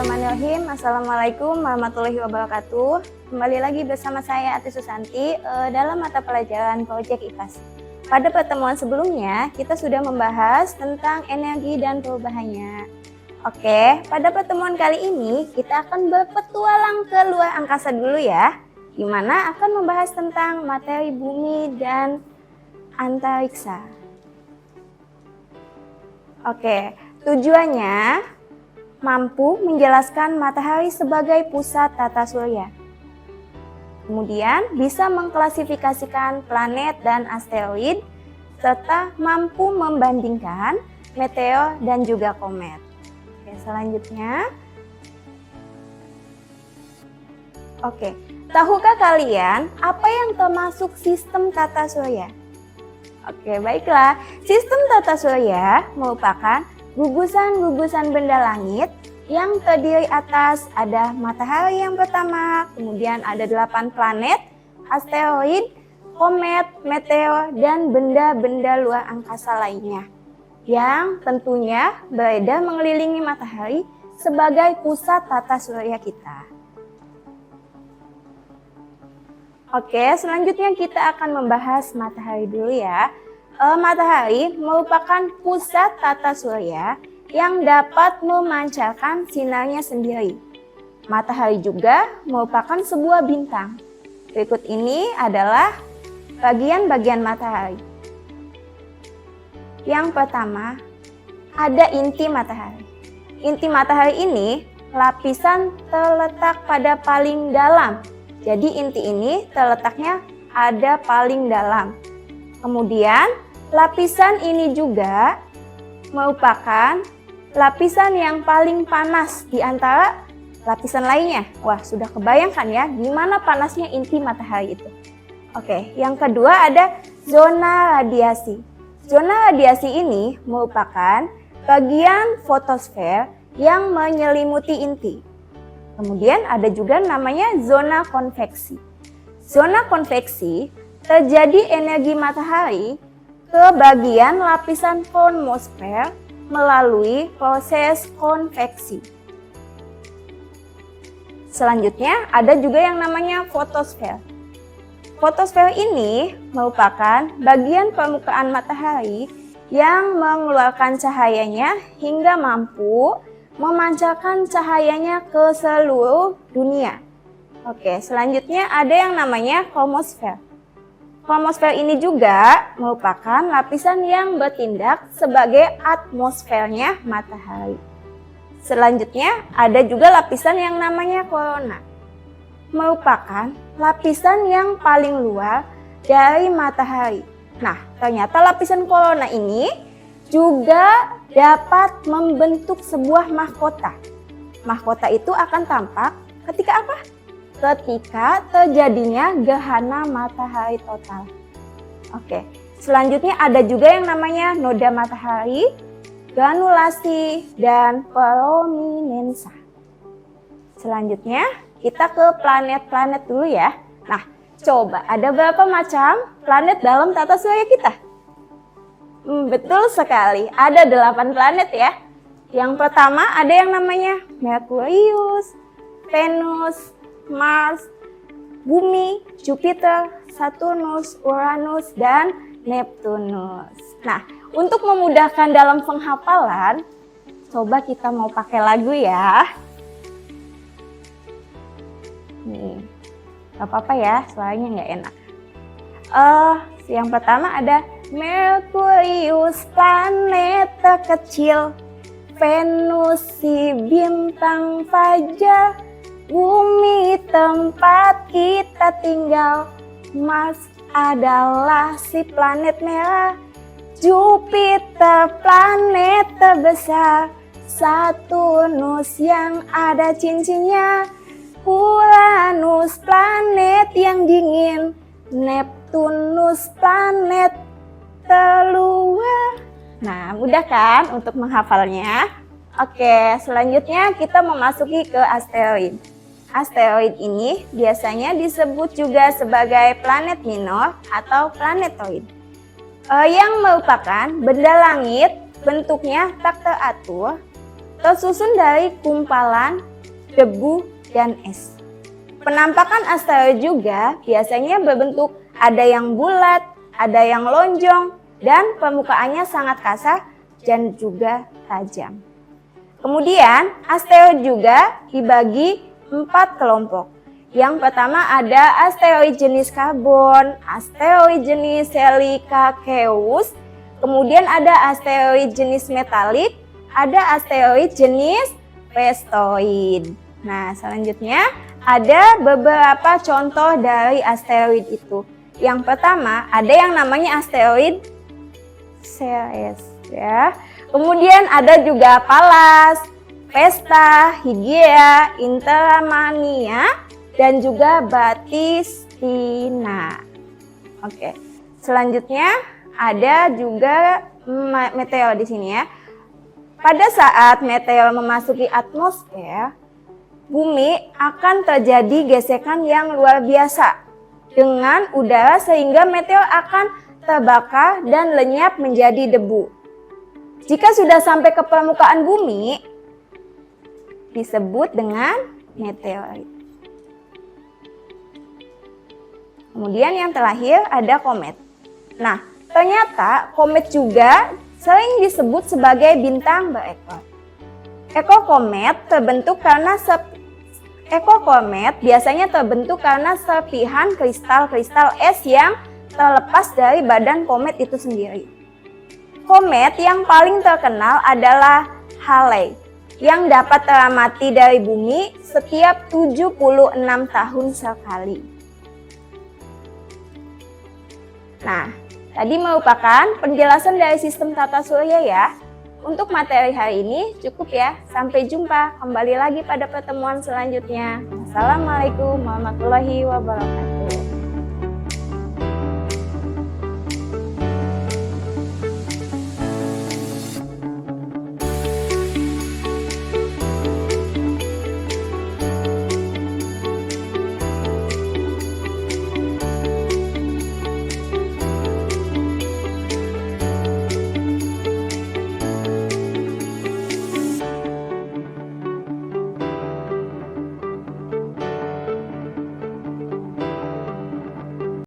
Bismillahirrahmanirrahim. Assalamualaikum warahmatullahi wabarakatuh. Kembali lagi bersama saya Ati Susanti dalam mata pelajaran Project IPAS. Pada pertemuan sebelumnya kita sudah membahas tentang energi dan perubahannya. Oke, pada pertemuan kali ini kita akan berpetualang ke luar angkasa dulu ya, di mana akan membahas tentang materi bumi dan antariksa. Oke, tujuannya mampu menjelaskan matahari sebagai pusat tata surya. Kemudian bisa mengklasifikasikan planet dan asteroid, serta mampu membandingkan meteor dan juga komet. Oke, selanjutnya. Oke, tahukah kalian apa yang termasuk sistem tata surya? Oke, baiklah. Sistem tata surya merupakan gugusan-gugusan benda langit yang terdiri atas ada matahari yang pertama, kemudian ada 8 planet, asteroid, komet, meteor, dan benda-benda luar angkasa lainnya yang tentunya beredar mengelilingi matahari sebagai pusat tata surya kita. Oke, selanjutnya kita akan membahas matahari dulu ya. Matahari merupakan pusat tata surya yang dapat memancarkan sinarnya sendiri. Matahari juga merupakan sebuah bintang. Berikut ini adalah bagian-bagian matahari. Yang pertama, ada inti matahari. Inti matahari ini lapisan terletak pada paling dalam. Jadi inti ini terletaknya ada paling dalam. Kemudian lapisan ini juga merupakan lapisan yang paling panas di antara lapisan lainnya. Wah, sudah kebayangkan ya gimana panasnya inti matahari itu. Oke, yang kedua ada zona radiasi. Zona radiasi ini merupakan bagian fotosfer yang menyelimuti inti. Kemudian ada juga namanya zona konveksi. Zona konveksi terjadi energi matahari ke bagian lapisan kronosfer melalui proses konveksi. Selanjutnya ada juga yang namanya fotosfer. Fotosfer ini merupakan bagian permukaan matahari yang mengeluarkan cahayanya hingga mampu memancarkan cahayanya ke seluruh dunia. Oke, selanjutnya ada yang namanya kromosfer. Kromosfer ini juga merupakan lapisan yang bertindak sebagai atmosfernya matahari. Selanjutnya ada juga lapisan yang namanya korona. Merupakan lapisan yang paling luar dari matahari. Nah, ternyata lapisan korona ini juga dapat membentuk sebuah mahkota. Mahkota itu akan tampak ketika apa? Ketika terjadinya gerhana matahari total. Oke, selanjutnya ada juga yang namanya noda matahari, granulasi, dan prominensa. Selanjutnya kita ke planet-planet dulu ya. Nah, coba ada berapa macam planet dalam tata surya kita? Betul sekali, ada 8 planet ya. Yang pertama ada yang namanya Merkurius, Venus, Mars, Bumi, Jupiter, Saturnus, Uranus, dan Neptunus. Nah, untuk memudahkan dalam penghafalan, coba kita mau pakai lagu ya. Nih, gak apa-apa ya, suaranya nggak enak. Yang pertama ada Merkurius, planet terkecil, Venus si bintang fajar, Bumi tempat kita tinggal, Mars adalah si planet merah, Jupiter planet terbesar, Saturnus yang ada cincinnya, Uranus planet yang dingin, Neptunus planet terluar. Nah, mudah kan untuk menghafalnya? Oke, selanjutnya kita memasuki ke asteroid. Asteroid ini biasanya disebut juga sebagai planet minor atau planetoid. Yang merupakan benda langit bentuknya tak teratur, tersusun dari kumpalan debu, dan es. Penampakan asteroid juga biasanya berbentuk ada yang bulat, ada yang lonjong, dan permukaannya sangat kasar dan juga tajam. Kemudian asteroid juga dibagi 4 kelompok. Yang pertama ada asteroid jenis karbon, asteroid jenis Seleucus, kemudian ada asteroid jenis metalik, ada asteroid jenis pestoid. Nah, selanjutnya ada beberapa contoh dari asteroid itu. Yang pertama ada yang namanya asteroid Ceres ya. Kemudian ada juga Pallas, Vesta, Hygiea, Interamania, dan juga Batistina. Oke. Selanjutnya ada juga meteor di sini ya. Pada saat meteor memasuki atmosfer, bumi akan terjadi gesekan yang luar biasa dengan udara sehingga meteor akan terbakar dan lenyap menjadi debu. Jika sudah sampai ke permukaan bumi, disebut dengan meteorit. Kemudian yang terakhir ada komet. Nah, ternyata komet juga sering disebut sebagai bintang berekor. Ekor komet biasanya terbentuk karena serpihan kristal-kristal es yang terlepas dari badan komet itu sendiri. Komet yang paling terkenal adalah Halley yang dapat teramati dari bumi setiap 76 tahun sekali. Nah, tadi merupakan penjelasan dari sistem tata surya ya. Untuk materi hari ini cukup ya. Sampai jumpa kembali lagi pada pertemuan selanjutnya. Wassalamualaikum warahmatullahi wabarakatuh.